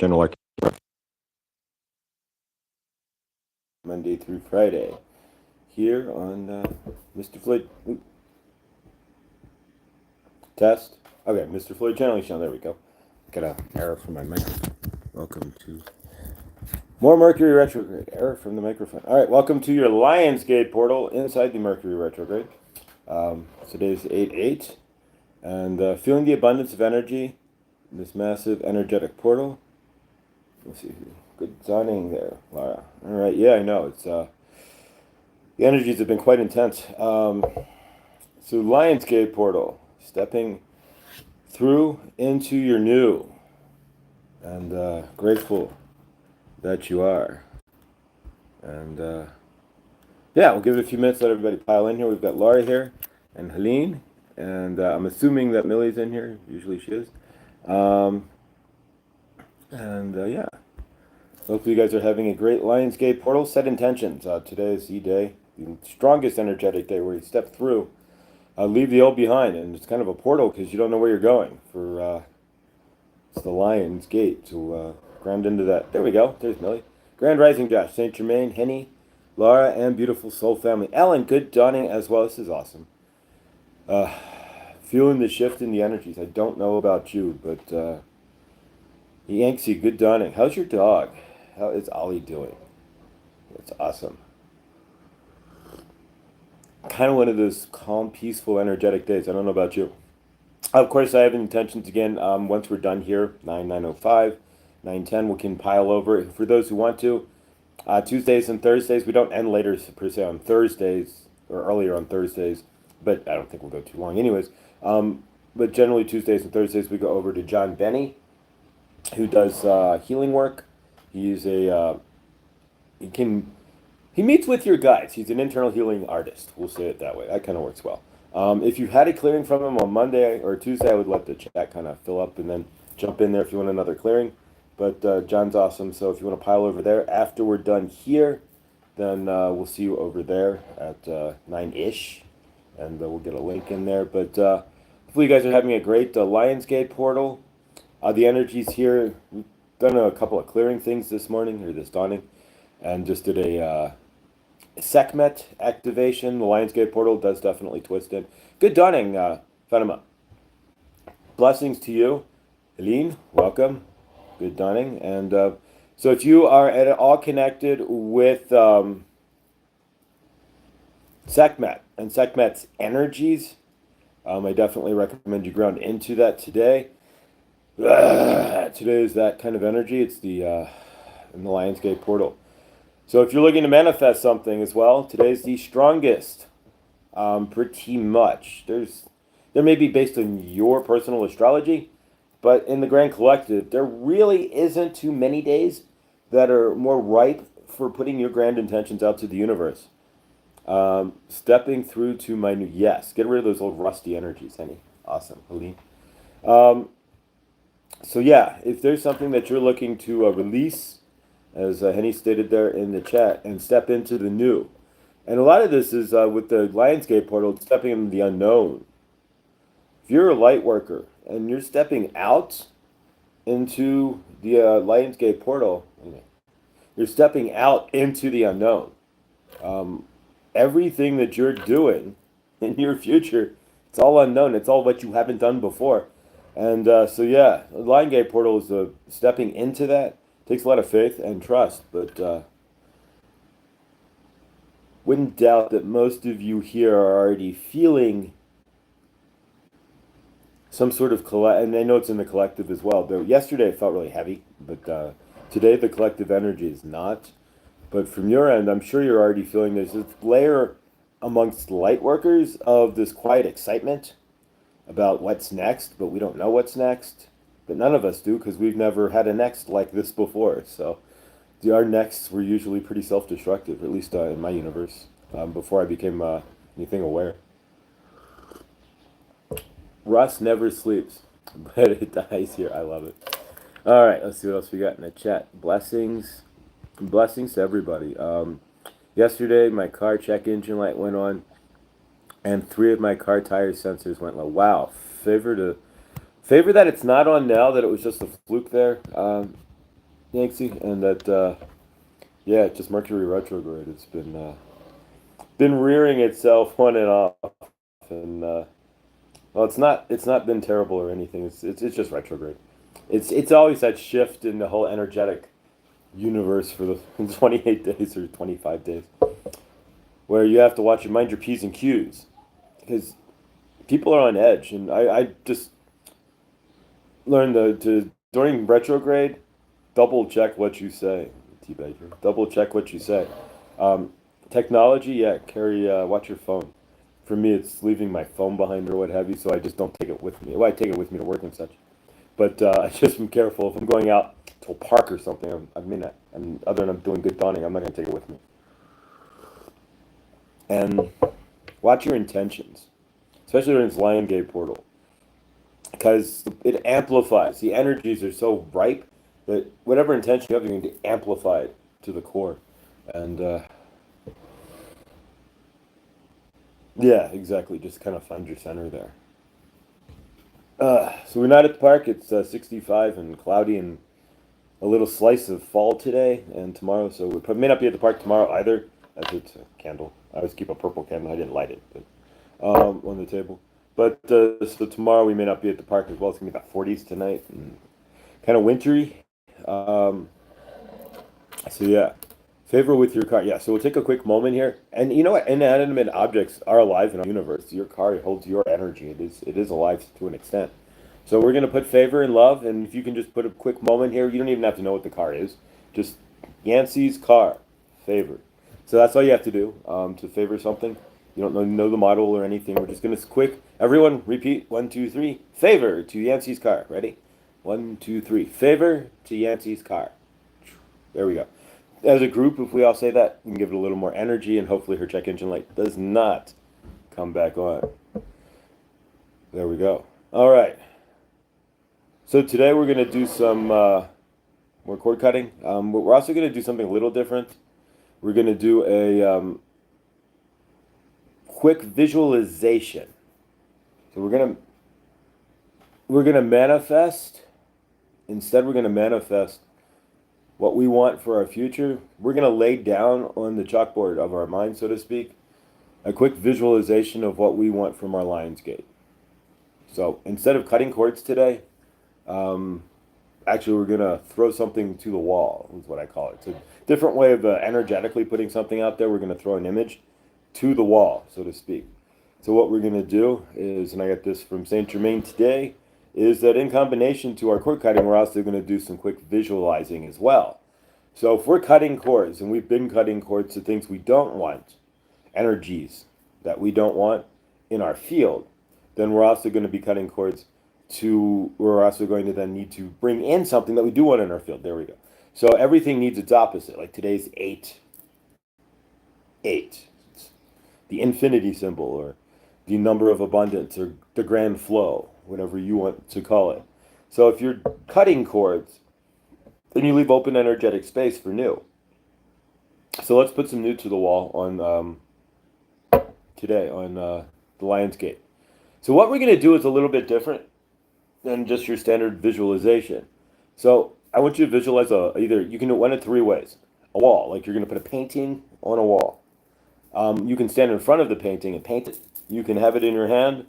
General like Monday through Friday here on Mr. Floyd. Test. Okay, Mr. Floyd channeling channel. There we go. Got an error from my microphone. Welcome to more Mercury retrograde. Error from the microphone. All right, welcome to your Lionsgate portal inside the Mercury retrograde. Today's 8/8, and feeling the abundance of energy in this massive energetic portal. Let's see. Good dawning there, Laura. All right, yeah, I know. It's the energies have been quite intense. So Lionsgate portal, stepping through into your new, and grateful that you are. And yeah, we'll give it a few minutes, let everybody pile in here. We've got Laura here and Helene, and I'm assuming that Millie's in here. Usually she is. Yeah, hopefully you guys are having a great Lionsgate portal. Set intentions. Today is the day, the strongest energetic day where you step through, leave the old behind, and it's kind of a portal because you don't know where you're going. It's the Lion's Gate to ground into that. There we go. There's Millie. Grand Rising, Josh, Saint Germain, Henny, Laura, and beautiful soul family. Ellen, good dawning as well. This is awesome. Feeling the shift in the energies. I don't know about you, but Yanksy, good dawning. How's your dog? How is Ollie doing? It's awesome. Kind of one of those calm, peaceful, energetic days. I don't know about you. Of course, I have intentions again. Once we're done here, 9:05, 9:10, we can pile over. For those who want to, Tuesdays and Thursdays, we don't end later per se on Thursdays or earlier on Thursdays, but I don't think we'll go too long, anyways. But generally, Tuesdays and Thursdays, we go over to John Benny, who does healing work. He's he meets with your guides. He's an internal healing artist. We'll say it that way. That kind of works well. If you had a clearing from him on Monday or Tuesday, I would let the chat kind of fill up and then jump in there if you want another clearing. But John's awesome, so if you want to pile over there after we're done here, then we'll see you over there at 9-ish, and we'll get a link in there. But hopefully you guys are having a great Lionsgate portal. The energies here, we've done a couple of clearing things this morning, or this dawning, and just did a Sekhmet activation. The Lionsgate portal does definitely twist in. Good dawning, Fatima. Blessings to you. Helene, welcome. Good dawning. And so if you are at all connected with Sekhmet and Sekhmet's energies, I definitely recommend you ground into that today. Today is that kind of energy. It's the in the Lionsgate portal. So if you're looking to manifest something as well, today's the strongest. Pretty much. There may be based on your personal astrology, but in the grand collective, there really isn't too many days that are more ripe for putting your grand intentions out to the universe. Stepping through to my new yes. Get rid of those old rusty energies, Henny. Awesome, Helene. So yeah, if there's something that you're looking to release, as Henny stated there in the chat, and step into the new. And a lot of this is with the Lionsgate portal, stepping into the unknown. If you're a light worker and you're stepping out into the Lionsgate portal, you're stepping out into the unknown. Everything that you're doing in your future, it's all unknown. It's all what you haven't done before. And so yeah, the Lionsgate portal is stepping into that. Takes a lot of faith and trust, but wouldn't doubt that most of you here are already feeling some sort of and I know it's in the collective as well. Though yesterday it felt really heavy, but today the collective energy is not. But from your end, I'm sure you're already feeling there's this layer amongst light workers of this quiet excitement about what's next, but we don't know what's next. But none of us do because we've never had a next like this before. So our nexts were usually pretty self-destructive, at least in my universe, before I became anything aware. Russ never sleeps, but it dies here. I love it. All right, let's see what else we got in the chat. Blessings to everybody. Yesterday, my car check engine light went on, and 3 of my car tire sensors went low. Wow, favor that it's not on now, that it was just a fluke there. Yanksy, and that yeah, just Mercury retrograde. It's been rearing itself on and off, and well, it's not been terrible or anything. It's just retrograde. It's always that shift in the whole energetic universe for the 28 days or 25 days, where you have to watch your mind your p's and q's because people are on edge, and I just learned to during retrograde double check what you say, T Baker. Double check what you say. Um, Technology, yeah, carry watch your phone. For me, it's leaving my phone behind or what have you, so I just don't take it with me. Well, I take it with me to work and such, but I just am careful if I'm going out to a park or something. Other than I'm doing good donning, I'm not going to take it with me. And watch your intentions, especially during this Lion Gate portal, because it amplifies. The energies are so ripe that whatever intention you have, you're going to amplify it to the core. And yeah, exactly. Just kind of find your center there. So we're not at the park. It's 65 and cloudy and a little slice of fall today and tomorrow. So we may not be at the park tomorrow either, as it's a candle. I always keep a purple candle. I didn't light it, but on the table. But so tomorrow we may not be at the park as well. It's gonna be about 40s tonight and kind of wintry. Um, so yeah, favor with your car. Yeah, so we'll take a quick moment here. And you know what? Inanimate objects are alive in our universe. Your car holds your energy. It is alive to an extent. So we're gonna put favor and love, and if you can just put a quick moment here, you don't even have to know what the car is. Just Yancey's car, favor. So that's all you have to do to favor something. You don't know the model or anything. We're just gonna quick. Everyone, repeat 1, 2, 3. Favor to Yancey's car. Ready? 1, 2, 3. Favor to Yancey's car. There we go. As a group, if we all say that, we can give it a little more energy, and hopefully her check engine light does not come back on. There we go. All right. So today we're gonna do some more cord cutting. But we're also gonna do something a little different. We're gonna do a quick visualization. So we're gonna manifest. Instead, we're gonna manifest what we want for our future. We're going to lay down on the chalkboard of our mind, so to speak, a quick visualization of what we want from our Lion's Gate. So instead of cutting cords today, actually we're going to throw something to the wall, is what I call it. It's a different way of energetically putting something out there. We're going to throw an image to the wall, so to speak. So what we're going to do is, and I got this from Saint Germain today, is that in combination to our cord cutting, we're also going to do some quick visualizing as well. So if we're cutting cords, and we've been cutting cords to things we don't want, energies that we don't want in our field, then we're also going to be cutting cords we're also going to then need to bring in something that we do want in our field. There we go. So everything needs its opposite. Like today's 8. 8. It's the infinity symbol, or the number of abundance, or the grand flow, whatever you want to call it. So if you're cutting cords, then you leave open energetic space for new. So let's put some new to the wall on today on the Lion's Gate. So what we're going to do is a little bit different than just your standard visualization. So I want you to visualize either you can do it one of three ways. A wall, like you're going to put a painting on a wall. You can stand in front of the painting and paint it. You can have it in your hand,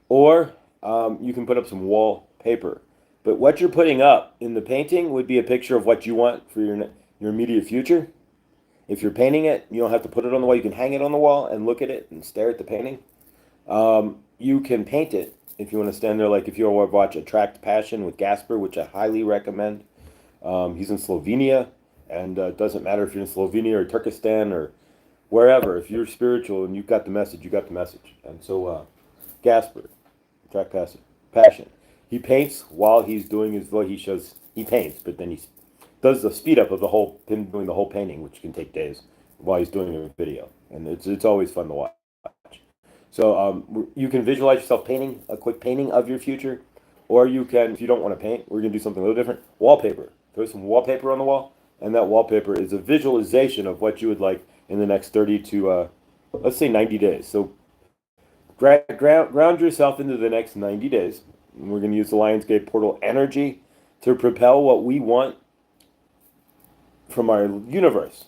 or you can put up some wallpaper. But what you're putting up in the painting would be a picture of what you want for your immediate future. If you're painting it, you don't have to put it on the wall. You can hang it on the wall and look at it and stare at the painting. You can paint it if you want to stand there, like if you want to watch Attract Passion with Gasper, which I highly recommend. He's in Slovenia, and it doesn't matter if you're in Slovenia or Turkestan or wherever. If you're spiritual and you've got the message, you got the message. And so Gasper, Attract Passion. He paints while he's doing his voice. He paints, but then he does the speed up of him doing the whole painting, which can take days while he's doing a video, and it's always fun to watch. So you can visualize yourself painting a quick painting of your future, or you can, if you don't want to paint, we're gonna do something a little different. Wallpaper. Throw some wallpaper on the wall, and that wallpaper is a visualization of what you would like in the next 30 to let's say 90 days. So ground yourself into the next 90 days. We're going to use the Lionsgate portal energy to propel what we want from our universe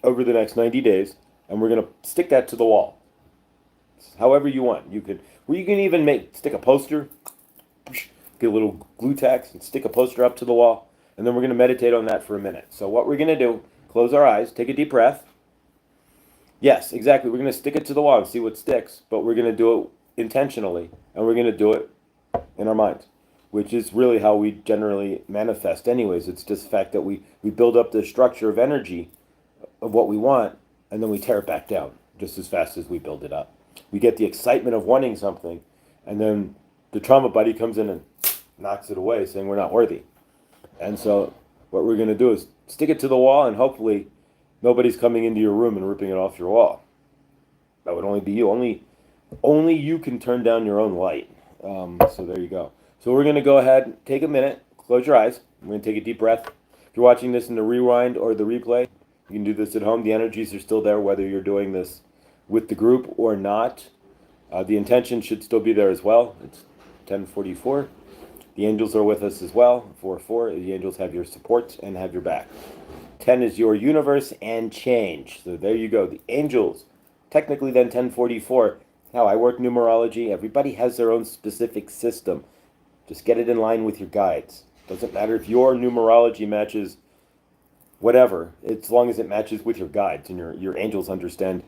over the next 90 days, and we're going to stick that to the wall. However you want. You can even stick a poster, get a little glue tacks and stick a poster up to the wall, and then we're going to meditate on that for a minute. So what we're going to do, close our eyes, take a deep breath. Yes, exactly. We're going to stick it to the wall and see what sticks, but we're going to do it intentionally, and we're going to do it in our minds, which is really how we generally manifest anyways. It's just the fact that we build up the structure of energy of what we want, and then we tear it back down just as fast as we build it up. We get the excitement of wanting something, and then the trauma buddy comes in and knocks it away, saying we're not worthy. And so what we're going to do is stick it to the wall, and hopefully nobody's coming into your room and ripping it off your wall. That would only be you. Only you can turn down your own light. So there you go. So we're going to go ahead and take a minute, close your eyes. We're going to take a deep breath. If you're watching this in the rewind or the replay, you can do this at home. The energies are still there, whether you're doing this with the group or not. The intention should still be there as well. It's 10:44. The angels are with us as well. 4:4. The angels have your support and have your back. 10 is your universe and change. So there you go. The angels, technically then 10:44. How I work numerology. Everybody has their own specific system. Just get it in line with your guides. Doesn't matter if your numerology matches whatever, as long as it matches with your guides and your angels understand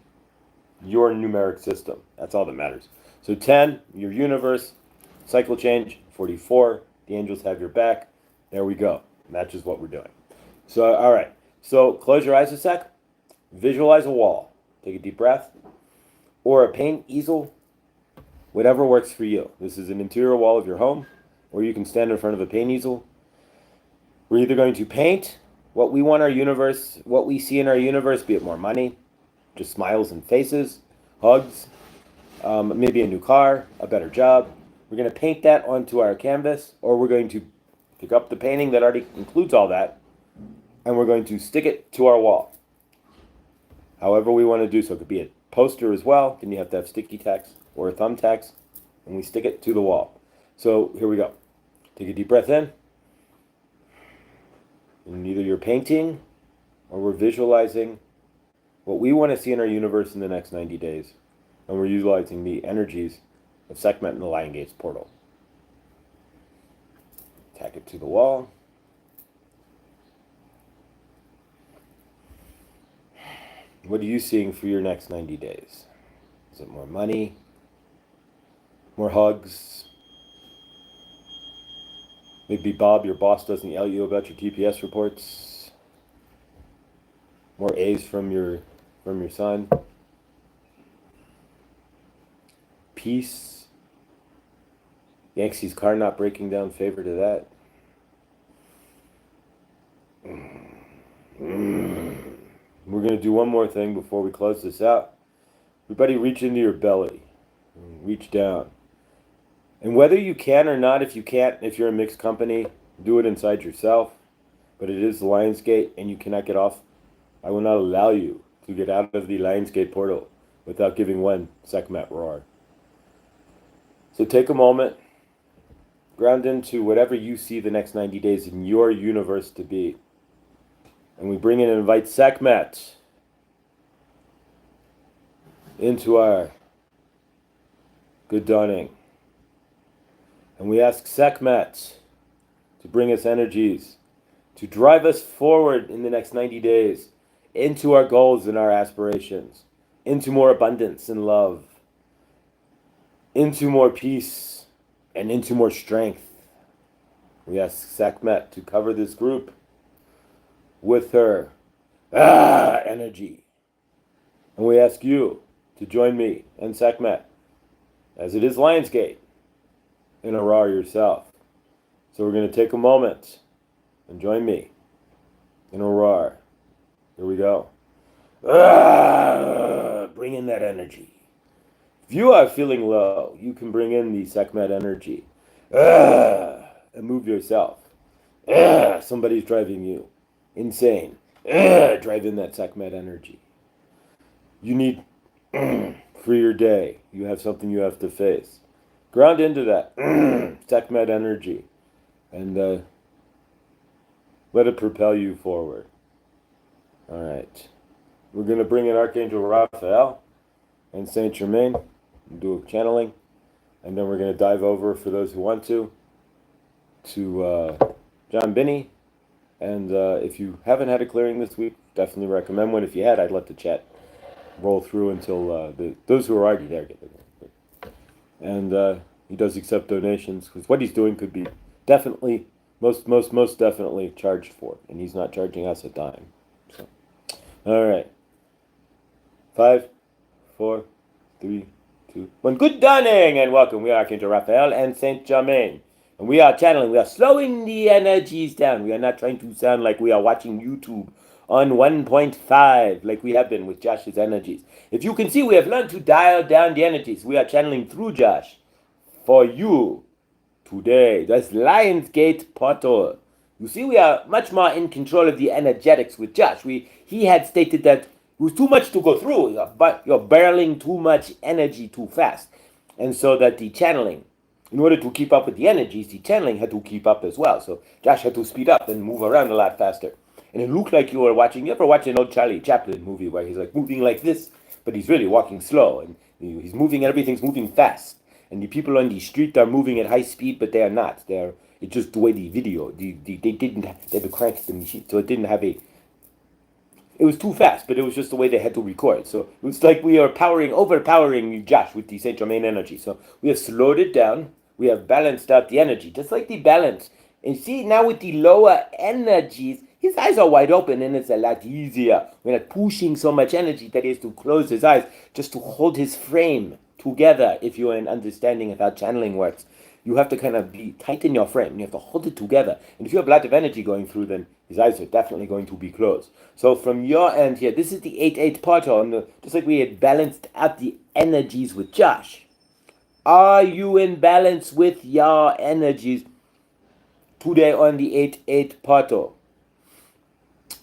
your numeric system. That's all that matters. So 10, your universe, cycle change. 44, the angels have your back. There we go. Matches what we're doing. So, all right. So close your eyes a sec. Visualize a wall. Take a deep breath. Or a paint easel. Whatever works for you. This is an interior wall of your home, or you can stand in front of a paint easel. We're either going to paint what we want our universe, what we see in our universe, be it more money, just smiles and faces, hugs, maybe a new car, a better job. We're going to paint that onto our canvas, or we're going to pick up the painting that already includes all that, and we're going to stick it to our wall. However we want to do so. It could be a poster as well. Then you have to have sticky tacks or thumbtacks, and we stick it to the wall. So here we go. Take a deep breath in. And either you're painting or we're visualizing what we want to see in our universe in the next 90 days. And we're utilizing the energies of Sekhmet and the Lion Gates portal. Tack it to the wall. What are you seeing for your next 90 days? Is it more money? More hugs? Maybe Bob, your boss, doesn't yell at you about your TPS reports? More A's from your son? Peace? Yankee's car not breaking down, favor to that? We're going to do one more thing before we close this out. Everybody reach into your belly. Reach down. And whether you can or not, if you're a mixed company, do it inside yourself. But it is the Lion's Gate, and you cannot get off. I will not allow you to get out of the Lion's Gate portal without giving one Sekhmet roar. So take a moment. Ground into whatever you see the next 90 days in your universe to be. And we bring in and invite Sekhmet into our good dawning. And we ask Sekhmet to bring us energies, to drive us forward in the next 90 days into our goals and our aspirations, into more abundance and love, into more peace, and into more strength. We ask Sekhmet to cover this group with her energy. And we ask you to join me and Sekhmet, as it is Lion's Gate, in a roar yourself. So we're going to take a moment and join me in a roar. Here we go. Bring in that energy. If you are feeling low, you can bring in the Sekhmet energy and move yourself. Somebody's driving you insane. Drive in that Sekhmet energy. You need for your day. You have something you have to face. Ground into that Sekhmet energy and let it propel you forward. All right. We're going to bring in Archangel Raphael and Saint Germain and do a channeling. And then we're going to dive over, for those who want to John Binney. And if you haven't had a clearing this week, definitely recommend one. If you had, I'd let the chat roll through until those who are already there get it. And he does accept donations, because what he's doing could be definitely, most definitely charged for. And he's not charging us a dime. So, all right. 5, 4, 3, 2, 1. Good dawning and welcome. We are Archangel Raphael and Saint Germain. And we are channeling. We are slowing the energies down. We are not trying to sound like we are watching YouTube on 1.5 like we have been with Josh's energies. If you can see, we have learned to dial down the energies. We are channeling through Josh for you today. That's Lionsgate portal. You see, we are much more in control of the energetics with Josh. He had stated that it was too much to go through, but you're barreling too much energy too fast. And so that the channeling, in order to keep up with the energies, the channeling had to keep up as well. So Josh had to speed up and move around a lot faster. And it looked like you ever watch an old Charlie Chaplin movie where he's like moving like this, but he's really walking slow, and he's moving, everything's moving fast. And the people on the street are moving at high speed, but they are not. It's just the way the video, they had to crank the machine, so it didn't have a, it was too fast, but it was just the way they had to record. So it was like we are overpowering Josh with the Saint Germain energy. So we have slowed it down. We have balanced out the energy, just like the balance. And see, now with the lower energies, his eyes are wide open and it's a lot easier. We're not pushing so much energy that he has to close his eyes just to hold his frame together. If you're an understanding of how channeling works, you have to kind of be tight in your frame. You have to hold it together. And if you have a lot of energy going through, then his eyes are definitely going to be closed. So from your end here, this is the 8-8 portal. Just like we had balanced out the energies with Josh. Are you in balance with your energies today on the 8-8 portal?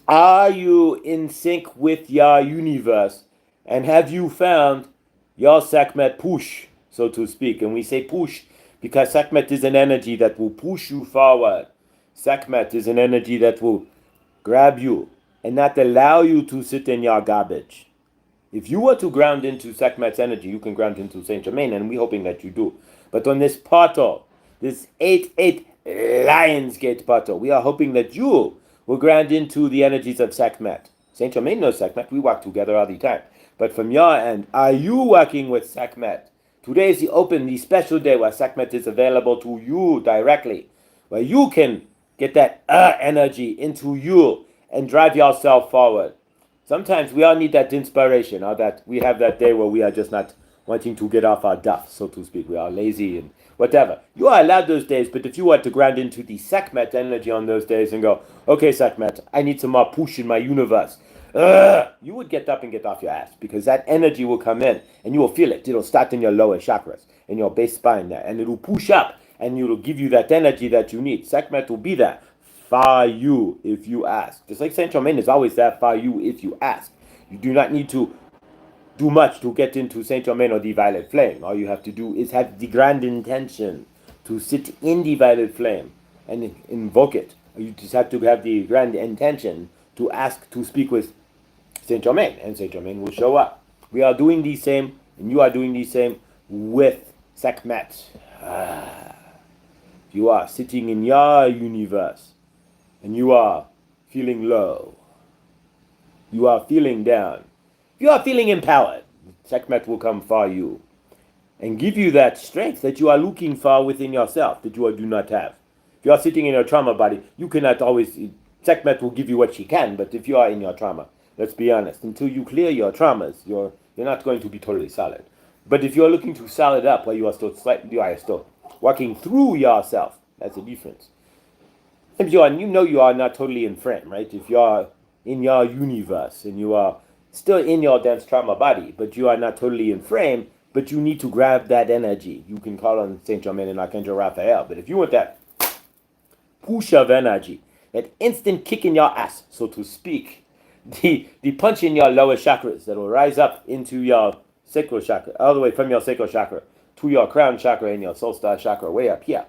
Are you in sync with your universe? And have you found your Sekhmet push, so to speak? And we say push because Sekhmet is an energy that will push you forward. Sekhmet is an energy that will grab you and not allow you to sit in your garbage. If you were to ground into Sekhmet's energy, you can ground into Saint Germain, and we're hoping that you do. But on this portal, this 8-8 Lionsgate portal, we are hoping that you will ground into the energies of Sekhmet. Saint Germain knows Sekhmet. We work together all the time. But from your end, are you working with Sekhmet? Today is the special day where Sekhmet is available to you directly, where you can get that energy into you and drive yourself forward. Sometimes we all need that inspiration, or that we have that day where we are just not wanting to get off our duff, so to speak. We are lazy and whatever. You are allowed those days, but if you were to ground into the Sekhmet energy on those days and go, okay, Sekhmet, I need some more push in my universe, you would get up and get off your ass, because that energy will come in and you will feel it. It'll start in your lower chakras, in your base spine there, and it'll push up and it'll give you that energy that you need. Sekhmet will be there for you if you ask. Just like Saint Germain is always there for you if you ask. You do not need to do much to get into Saint Germain or the violet flame. All you have to do is have the grand intention to sit in the violet flame and invoke it. You just have to have the grand intention to ask to speak with Saint Germain, and Saint Germain will show up. We are doing the same, and you are doing the same with Sekhmet. You are sitting in your universe, and you are feeling low. You are feeling down. You are feeling empowered. Sekhmet will come for you and give you that strength that you are looking for within yourself, that you do not have. If you are sitting in your trauma body, you cannot always, Sekhmet will give you what she can, but if you are in your trauma, let's be honest, until you clear your traumas, you're not going to be totally solid. But if you're looking to solid up, where you are still walking through yourself, that's the difference. If you are not totally in frame, right? If you are in your universe and you are still in your dense trauma body, but you are not totally in frame, but you need to grab that energy. You can call on Saint Germain and Archangel Raphael. But if you want that push of energy, that instant kick in your ass, so to speak, the punch in your lower chakras that will rise up into your sacral chakra, all the way from your sacral chakra to your crown chakra and your soul star chakra, way up here.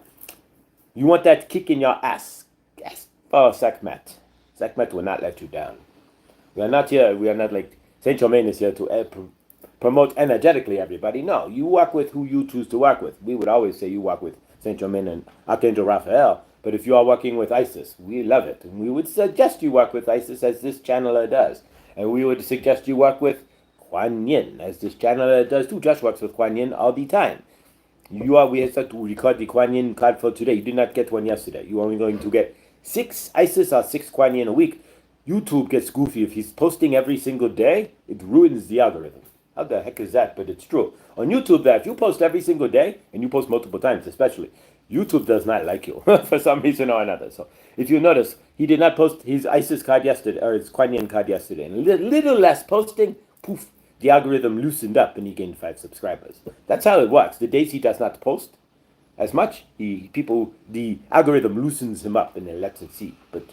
You want that kick in your ass. Yes. Oh, Sekhmet. Sekhmet will not let you down. We are not here. We are not like Saint Germain is here to promote energetically everybody. No, you work with who you choose to work with. We would always say you work with Saint Germain and Archangel Raphael. But if you are working with Isis, we love it, and we would suggest you work with Isis as this channeler does, and we would suggest you work with Kuan Yin as this channeler does too. Josh works with Kuan Yin all the time. We have to record the Kuan Yin card for today. You did not get one yesterday. You're only going to get 6 ISIS or 6 Kuan Yin a week. YouTube gets goofy. If he's posting every single day, it ruins the algorithm. How the heck is that? But it's true. On YouTube, if you post every single day, and you post multiple times especially, YouTube does not like you for some reason or another. So if you notice, he did not post his ISIS card yesterday, or his Kuan Yin card yesterday. And a little less posting, poof, the algorithm loosened up and he gained 5 subscribers. That's how it works. The days he does not post as much, the algorithm loosens him up and it lets it see. But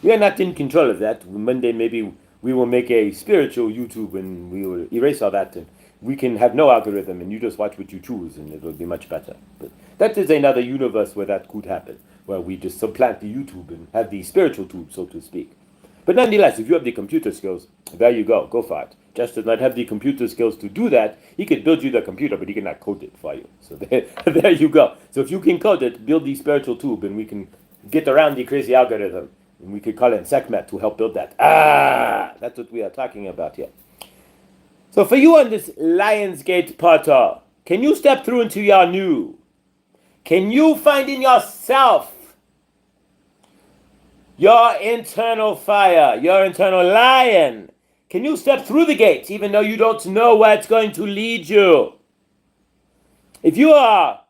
we are not in control of that. Monday maybe we will make a spiritual YouTube and we will erase all that and we can have no algorithm and you just watch what you choose and it will be much better. But that is another universe where that could happen, where we just supplant the YouTube and have the spiritual tube, so to speak. But nonetheless, if you have the computer skills, there you go for it. Just does not have the computer skills to do that. He could build you the computer, but he cannot code it for you. So there you go. So if you can code it, build the spiritual tube, and we can get around the crazy algorithm. And we could call in Sekhmet to help build that. That's what we are talking about here. So for you on this Lionsgate portal, can you step through into your new? Can you find in yourself your internal fire, your internal lion? Can you step through the gates even though you don't know where it's going to lead you? If you are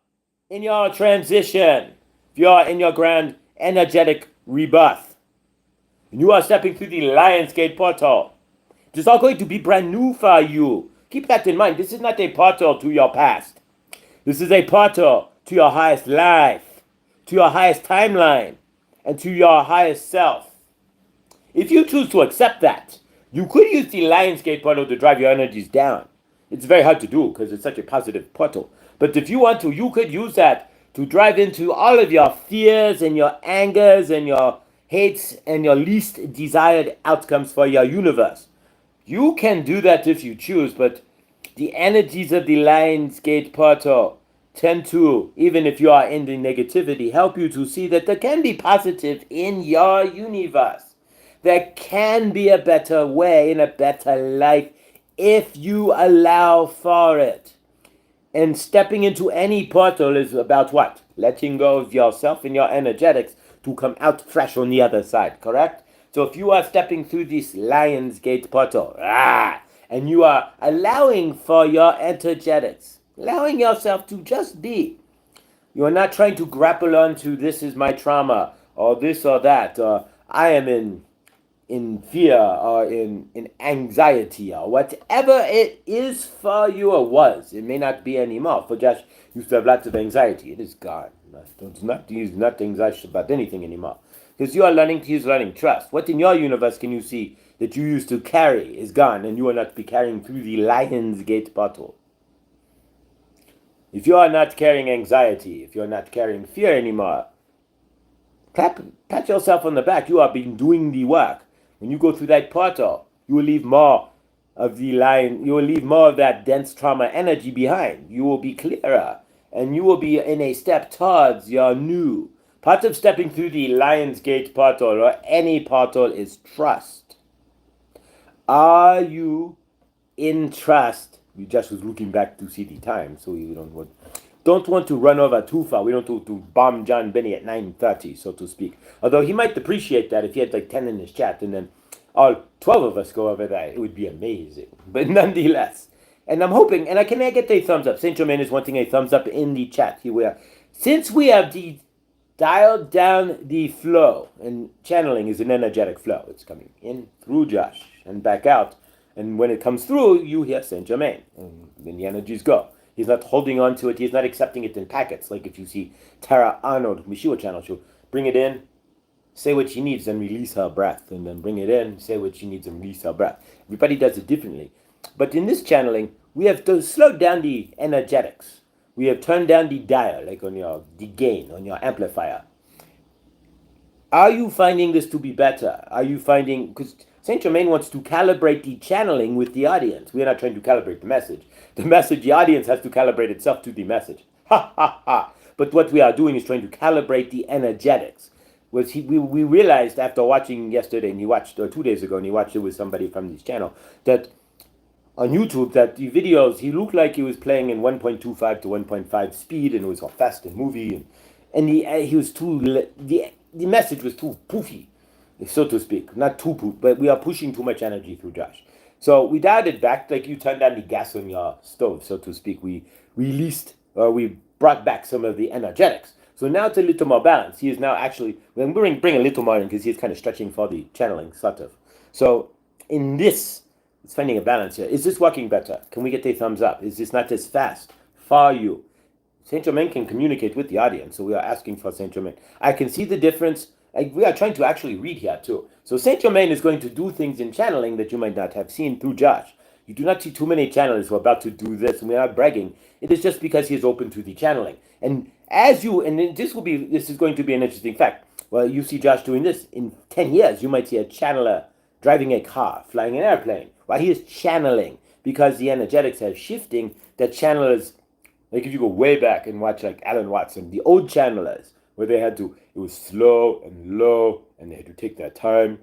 in your transition, if you are in your grand energetic rebirth, and you are stepping through the Lionsgate portal, it is all going to be brand new for you. Keep that in mind. This is not a portal to your past. This is a portal to your highest life, to your highest timeline, and to your highest self. If you choose to accept that, you could use the Lionsgate portal to drive your energies down. It's very hard to do because it's such a positive portal. But if you want to, you could use that to drive into all of your fears and your angers and your hates and your least desired outcomes for your universe. You can do that if you choose, but the energies of the Lionsgate portal tend to, even if you are in the negativity, help you to see that there can be positive in your universe. There can be a better way and a better life if you allow for it. And stepping into any portal is about what? Letting go of yourself and your energetics to come out fresh on the other side, correct? So if you are stepping through this Lionsgate portal, and you are allowing for your energetics, allowing yourself to just be. You are not trying to grapple onto this is my trauma, or this or that, or I am in fear, or in anxiety, or whatever it is for you or was. It may not be anymore. For Josh used to have lots of anxiety. It is gone. He's not anxious about anything anymore. Because you are learning to use learning trust. What in your universe can you see that you used to carry is gone, and you will not be carrying through the Lionsgate portal? If you are not carrying anxiety, if you're not carrying fear anymore, pat yourself on the back. You have been doing the work. When you go through that portal, you will leave more of the line, you will leave more of that dense trauma energy behind. You will be clearer, and you will be in a step towards your new. Part of stepping through the Lionsgate portal or any portal is trust. Are you in trust? We just was looking back to see the time, so we don't want to run over too far. We don't want to bomb John Benny at 9:30, so to speak. Although he might appreciate that if he had like 10 in his chat and then all 12 of us go over there, it would be amazing. But nonetheless, and I'm hoping, and can I get a thumbs up? Saint Germain is wanting a thumbs up in the chat. Since we have dialed down the flow, and channeling is an energetic flow. It's coming in through Josh and back out. And when it comes through, you hear Saint Germain. And then the energies go. He's not holding on to it. He's not accepting it in packets. Like if you see Tara Arnold, Mishiwa channel, she'll bring it in, say what she needs, and release her breath. And then bring it in, say what she needs, and release her breath. Everybody does it differently. But in this channeling, we have to slow down the energetics. We have turned down the dial, like on the gain, on your amplifier. Are you finding this to be better? Are you finding, because Saint Germain wants to calibrate the channeling with the audience. We are not trying to calibrate the message. The audience has to calibrate itself to the message. Ha ha ha. But what we are doing is trying to calibrate the energetics. We realized after watching yesterday, and he watched, or 2 days ago, and he watched it with somebody from this channel, that on YouTube, that the videos, he looked like he was playing in 1.25 to 1.5 speed, and it was all fast and movie, and he was the message was too poofy, so to speak. Not too poof, but we are pushing too much energy through Josh. So we dialed it back, like you turned on the gas on your stove, so to speak. We released, or we brought back some of the energetics. So now it's a little more balanced. He is now actually, when we bring a little more in, because he's kind of stretching for the channeling, sort of. So in this, it's finding a balance here. Is this working better? Can we get a thumbs up? Is this not as fast for you? Saint Germain can communicate with the audience, so we are asking for Saint Germain. I can see the difference. We are trying to actually read here too. So Saint Germain is going to do things in channeling that you might not have seen through Josh. You do not see too many channelers who are about to do this, and we are not bragging. It is just because he is open to the channeling. And this is going to be an interesting fact. Well, you see Josh doing this. In 10 years, you might see a channeler driving a car, flying an airplane, while he is channeling, because the energetics are shifting. That channelers, like if you go way back and watch like Alan Watson, the old channelers, where it was slow and low, and they had to take their time.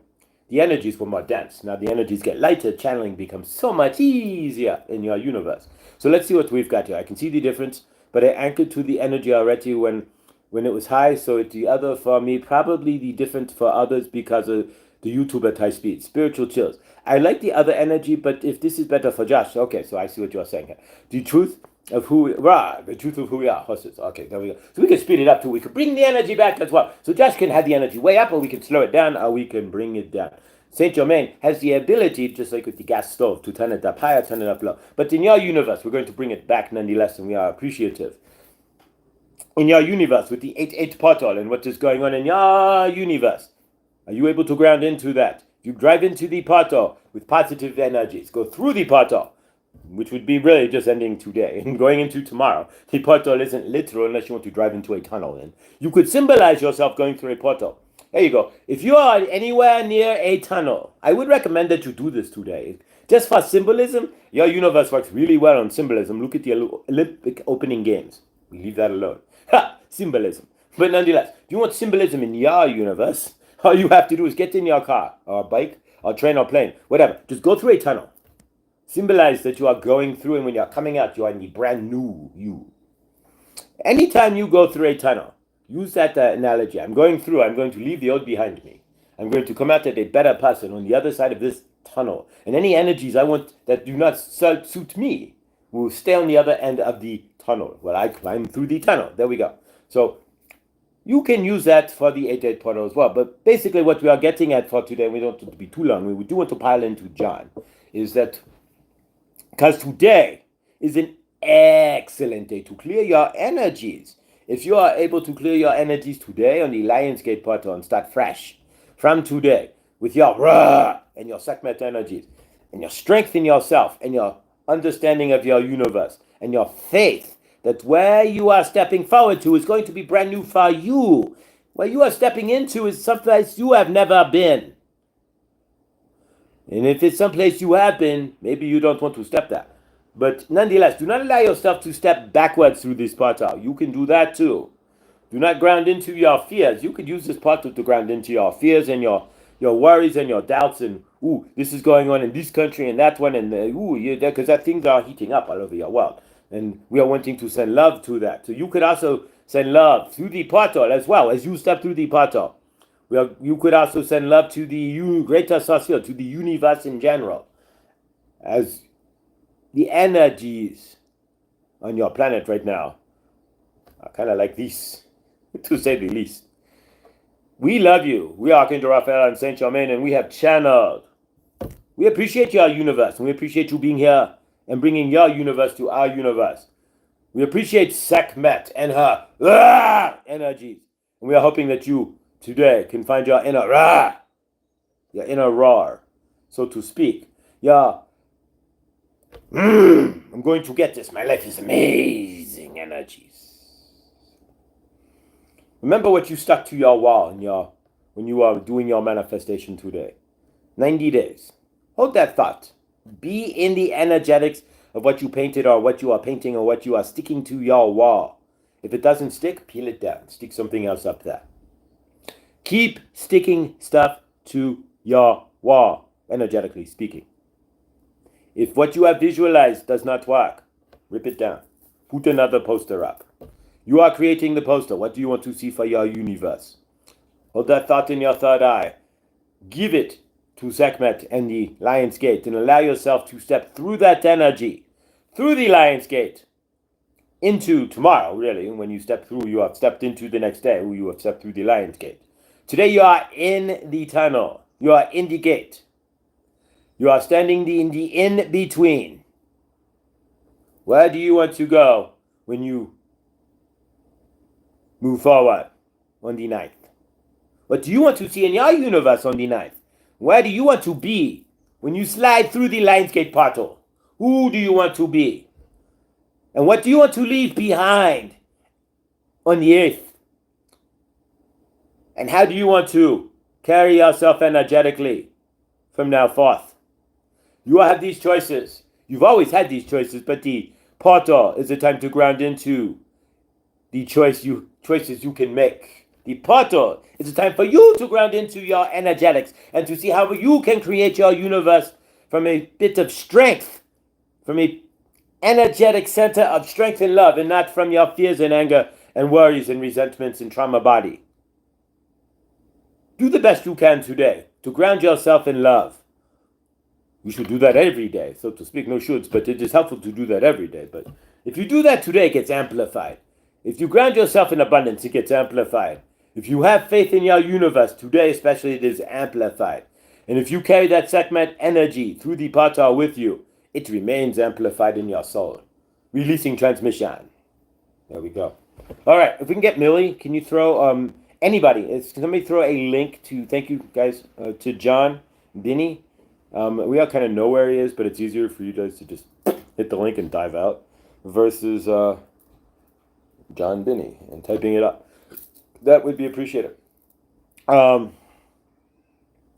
The energies were more dense. Now the energies get lighter, channeling becomes so much easier in your universe. So let's see what we've got here. I can see the difference, but I anchored to the energy already when it was high, so it's the other for me, probably the different for others because of the YouTube at high speed. Spiritual chills. I like the other energy, but if this is better for Josh, okay, so I see what you're saying here. The truth of who we are, horses. Okay, there we go. So we can speed it up too. We could bring the energy back as well. So Josh can have the energy way up, or we can slow it down, or we can bring it down. Saint Germain has the ability, just like with the gas stove, to turn it up higher, turn it up low. But in your universe, we're going to bring it back nonetheless, and we are appreciative. In your universe, with the 8-8 portal and what is going on in your universe, are you able to ground into that? You drive into the portal with positive energies, go through the portal, which would be really just ending today and going into tomorrow. The portal isn't literal unless you want to drive into a tunnel. And you could symbolize yourself going through a portal. There you go. If you are anywhere near a tunnel, I would recommend that you do this today. Just for symbolism, your universe works really well on symbolism. Look at the Olympic opening games. We leave that alone. Ha! Symbolism. But nonetheless, if you want symbolism in your universe, all you have to do is get in your car, or bike, or train, or plane, whatever. Just go through a tunnel. Symbolize that you are going through, and when you're coming out, you are in the brand new you. Anytime you go through a tunnel, use that analogy. I'm going to leave the old behind me. I'm going to come out as a better person on the other side of this tunnel. And any energies I want that do not suit me will stay on the other end of the tunnel. Well, I climb through the tunnel. There we go. So you can use that for the 8-8 portal as well. But basically what we are getting at for today, we don't want it to be too long, we do want to pile into John, is that because today is an excellent day to clear your energies. If you are able to clear your energies today on the Lionsgate portal and start fresh from today with your Ra and your Sekhmet energies and your strength in yourself and your understanding of your universe and your faith that where you are stepping forward to is going to be brand new for you. Where you are stepping into is someplace you have never been. And if it's someplace you have been, maybe you don't want to step there. But nonetheless, do not allow yourself to step backwards through this portal. You can do that too. Do not ground into your fears. You could use this portal to ground into your fears and your worries and your doubts and, this is going on in this country and that one, and because that things are heating up all over your world. And we are wanting to send love to that. So you could also send love through the portal as well as you step through the portal. You could also send love to the greater source field, to the universe in general, as the energies on your planet right now are kind of like this, to say the least. We love you. We are Archangel Raphael and Saint Germain, and we have channeled. We appreciate your universe, and we appreciate you being here and bringing your universe to our universe. We appreciate Sekhmet and her energies, and we are hoping that you today can find your inner roar, so to speak. I'm going to get this. My life is amazing energies. Remember what you stuck to your wall when you are doing your manifestation today. 90 days. Hold that thought. Be in the energetics of what you painted or what you are painting or what you are sticking to your wall. If it doesn't stick, peel it down. Stick something else up there. Keep sticking stuff to your wall, energetically speaking. If what you have visualized does not work, rip it down. Put another poster up. You are creating the poster. What do you want to see for your universe? Hold that thought in your third eye. Give it to Sekhmet and the Lion's Gate and allow yourself to step through that energy, through the Lion's Gate, into tomorrow, really. When you step through, you have stepped into the next day, you have stepped through the Lion's Gate. Today you are in the tunnel. You are in the gate. You are standing in the in-between. Where do you want to go when you move forward on the 9th? What do you want to see in your universe on the 9th? Where do you want to be when you slide through the Lionsgate portal? Who do you want to be? And what do you want to leave behind on the 8th? And how do you want to carry yourself energetically from now forth? You have these choices. You've always had these choices, but the portal is the time to ground into the choices you can make. The portal is the time for you to ground into your energetics and to see how you can create your universe from a bit of strength, from a energetic center of strength and love, and not from your fears and anger and worries and resentments and trauma body. Do the best you can today to ground yourself in love. You should do that every day, so to speak. No shoulds, but it is helpful to do that every day. But if you do that today, it gets amplified. If you ground yourself in abundance, it gets amplified. If you have faith in your universe, today especially, it is amplified. And if you carry that Sekhmet energy through the portal with you, it remains amplified in your soul. Releasing transmission. There we go. All right, if we can get Millie, can you throw anybody? Can somebody throw a link to? Thank you guys to John Binney. We all kind of know where he is, but it's easier for you guys to just hit the link and dive out versus John Binney and typing it up. That would be appreciated. All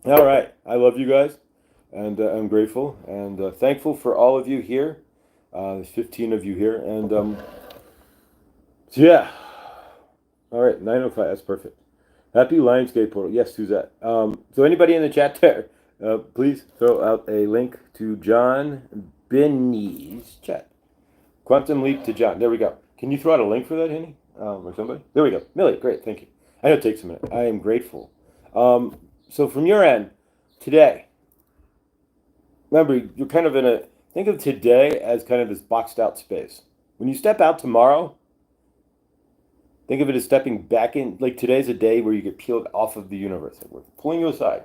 right, I love you guys, and I'm grateful and thankful for all of you here. There's 15 of you here, and so yeah. All right, 9:05. That's perfect. Happy Lionsgate portal. Yes, Suzette. So anybody in the chat there, please throw out a link to John Binney's chat. Quantum leap to John. There we go. Can you throw out a link for that, Henny? Or somebody? There we go. Millie, great. Thank you. I know it takes a minute. I am grateful. So from your end, today, remember, you're kind of in a, think of today as kind of this boxed out space. When you step out tomorrow, think of it as stepping back in, like today's a day where you get peeled off of the universe. Like we're pulling you aside.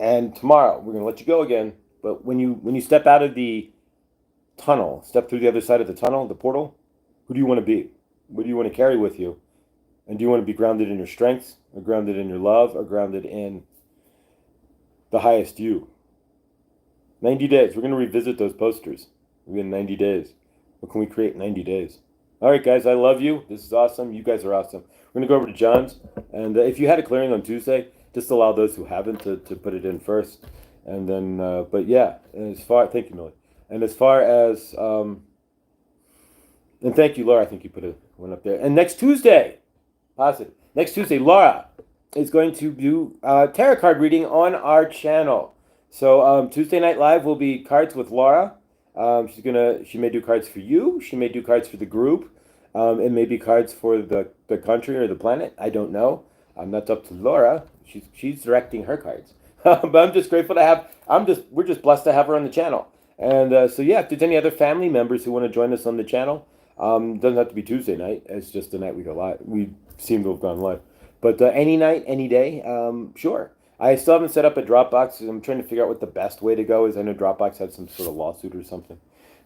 And tomorrow, we're going to let you go again. But when you step out of the tunnel, step through the other side of the tunnel, the portal, who do you want to be? What do you want to carry with you? And do you want to be grounded in your strengths, or grounded in your love, or grounded in the highest you? 90 days. We're going to revisit those posters. We're in 90 days. What can we create in 90 days? All right, guys, I love you. This is awesome. You guys are awesome. We're going to go over to John's. And if you had a clearing on Tuesday, just allow those who haven't to put it in first. And then, but yeah, thank you, Millie. And as far as, and thank you, Laura. I think you put one up there. And next Tuesday, positive. Next Tuesday, Laura is going to do tarot card reading on our channel. So Tuesday Night Live will be cards with Laura. She may do cards for you. She may do cards for the group. It may be cards for the country or the planet. I don't know. That's up to Laura. She's directing her cards. But I'm just grateful to have. We're just blessed to have her on the channel. And so yeah, if there's any other family members who want to join us on the channel, doesn't have to be Tuesday night. It's just the night we go live. We seem to have gone live. But any night, any day, sure. I still haven't set up a Dropbox. I'm trying to figure out what the best way to go is. I know Dropbox had some sort of lawsuit or something,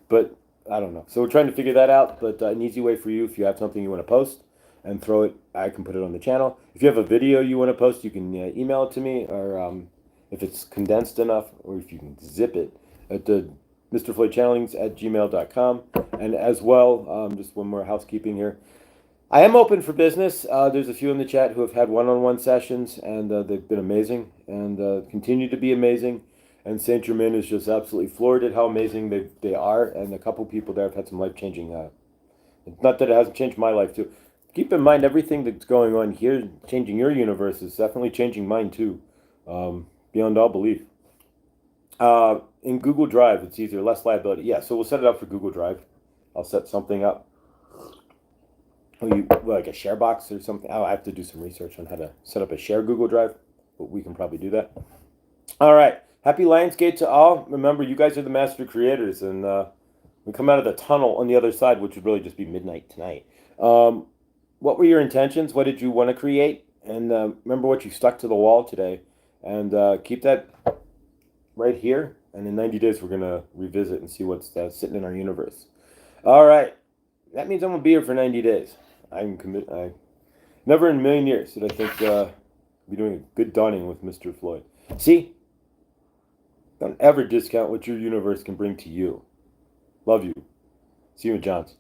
but I don't know. So we're trying to figure that out. But an easy way for you, if you have something you want to post and throw it, I can put it on the channel. If you have a video you want to post, you can email it to me, or if it's condensed enough, or if you can zip it at the MrFloydChannelings@gmail.com. And as well, just one more housekeeping here. I am open for business. There's a few in the chat who have had one-on-one sessions, and they've been amazing and continue to be amazing. And Saint Germain is just absolutely floored at how amazing they are. And a couple people there have had some life-changing. Not that it hasn't changed my life too. Keep in mind everything that's going on here, changing your universe is definitely changing mine too, beyond all belief. In Google Drive, it's easier, less liability. Yeah, so we'll set it up for Google Drive. I'll set something up. Like a share box or something. I have to do some research on how to set up a share Google Drive, but we can probably do that. All right. Happy Lionsgate to all. Remember, you guys are the master creators, and we come out of the tunnel on the other side, which would really just be midnight tonight. What were your intentions? What did you want to create? And remember what you stuck to the wall today. And keep that right here. And in 90 days, we're going to revisit and see what's sitting in our universe. All right. That means I'm going to be here for 90 days. I never in a million years did I think I'd be doing a good dawning with Mr. Floyd. See? Don't ever discount what your universe can bring to you. Love you. See you in John's.